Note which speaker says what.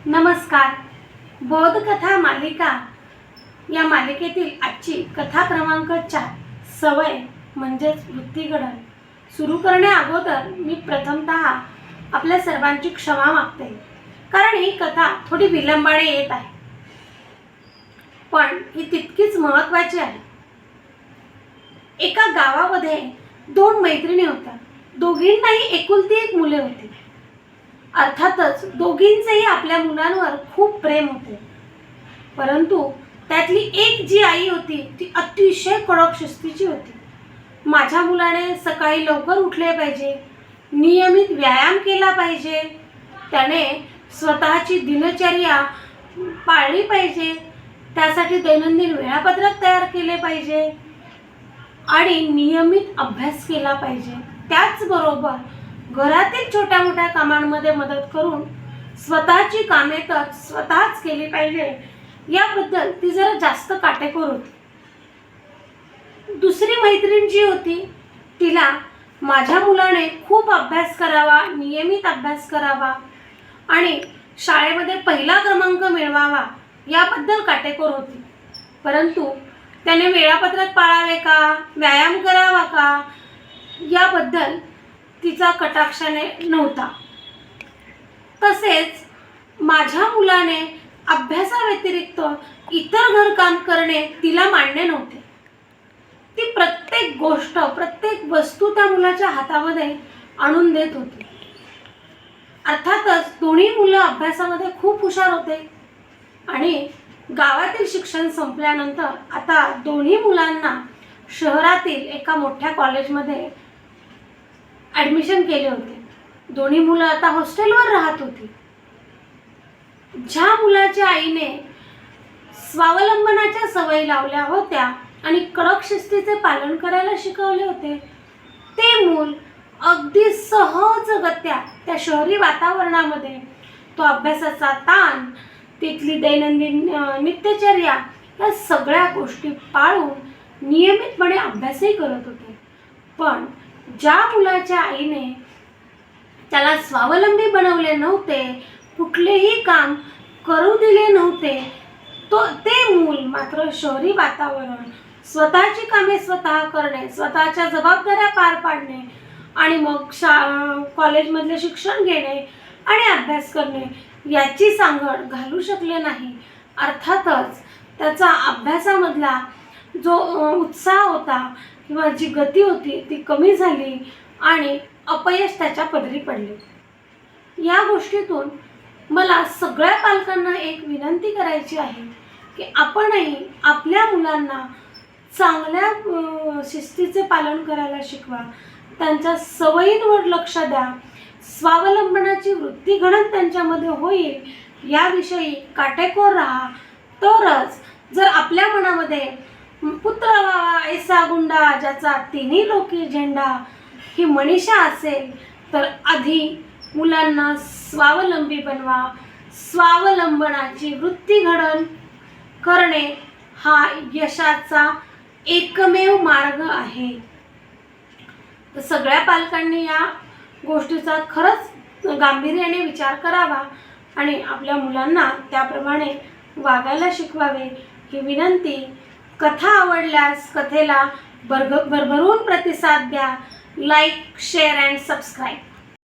Speaker 1: नमस्कार. बोधकथा मालिका या मालिकेतील आजची कथा क्रमांक 4 सवय म्हणजेच वृत्तीघडण सुरू करण्याअगोदर मी प्रथमतः आपल्या सर्वांची क्षमा मागते, कारण ही कथा थोडी विलंबाने येत आहे, पण ही तितकीच महत्त्वाची आहे. एका गावामध्ये 2 मैत्रिणी होत्या. दोघींनाही एकुलती एक मुले होती. अर्थातच दोघींचेही आपल्या मुलांवर खूप प्रेम होते, परंतु त्यातली एक जी आई होती ती अतिशय कडक शिस्तीची होती. माझ्या मुलाने सकाळी लवकर उठले पाहिजे, नियमित व्यायाम केला पाहिजे, त्याने स्वतःची दिनचर्या पाळली पाहिजे, त्यासाठी दैनंदिन वेळापत्रक तयार केले पाहिजे आणि नियमित अभ्यास केला पाहिजे. त्याचबरोबर घरातील छोट्या मोठ्या कामांमध्ये मदत करून स्वतःची कामे तर स्वतःच केली पाहिजे, याबद्दल ती जरा जास्त काटेकोर होती. दुसरी मैत्रीण जी होती तिला माझ्या मुलाने खूप अभ्यास करावा, नियमित अभ्यास करावा आणि शाळेमध्ये पहिला क्रमांक मिळवावा याबद्दल काटेकोर होती, परंतु त्याने वेळापत्रक पाळावे का, व्यायाम करावा का याबद्दल तिचा कटाक्षाने नव्हता. तसेच माझ्या मुलाने अभ्यासाव्यतिरिक्त इतर घरकाम करणे तिला मान्य नव्हते. ती प्रत्येक गोष्ट, प्रत्येक वस्तू त्या मुलाच्या हातामध्ये आणून देत होती. अर्थातच दोन्ही मुलं अभ्यासामध्ये खूप हुशार होते आणि गावातील शिक्षण संपल्यानंतर आता दोन्ही मुलांना शहरातील एका मोठ्या कॉलेजमध्ये ॲडमिशन केले होते. दोन्ही मुलं आता हॉस्टेलवर राहत होती. ज्या मुलाच्या आईने स्वावलंबनाच्या सवयी लावल्या होत्या आणि कडक शिस्तीचे पालन करायला शिकवले होते, ते मूल अगदी सहजगत्या त्या शहरी वातावरणामध्ये तो अभ्यासाचा ताण, तिथली दैनंदिन नित्यचर्या या सगळ्या गोष्टी पाळून नियमितपणे अभ्यासही करत होते. पण ज्या मुलाच्या आईने त्याला स्वावलंबी बनवले नव्हते, कुठलेही काम करू दिले नव्हते, ते मूल मात्र शहरी वातावरण, स्वतःची कामे स्वतः करणे, स्वतःच्या जबाबदाऱ्या पार पाडणे आणि मग कॉलेजमधले शिक्षण घेणे आणि अभ्यास करणे याची सांगड घालू शकले नाही. अर्थातच त्याचा अभ्यासामधला जो उत्साह होता किंवा जी गती होती ती कमी झाली आणि अपयश त्याच्या पदरी पडले. या गोष्टीतून मला सगळ्या पालकांना एक विनंती करायची आहे की आपणही आपल्या मुलांना चांगल्या शिस्तीचे पालन करायला शिकवा, त्यांच्या सवयींवर लक्ष द्या, स्वावलंबनाची वृत्तीघडण त्यांच्यामध्ये होईल याविषयी काटेकोर राहा. तरच जर आपल्या मनामध्ये पुत्र व्हावा ऐसा गुंडा ज्याचा तिन्ही लोकी झेंडा ही मनीषा असेल, तर आधी मुलांना स्वावलंबी बनवा. स्वावलंबनाची वृत्तीघडण करणे हा यशाचा एकमेव मार्ग आहे. तर सगळ्या पालकांनी या गोष्टीचा खरंच गांभीर्याने विचार करावा आणि आपल्या मुलांना त्याप्रमाणे वागायला शिकवावे ही विनंती. कथा आवडल्यास कथेला भरभरून प्रतिसाद द्या. Like, share and subscribe.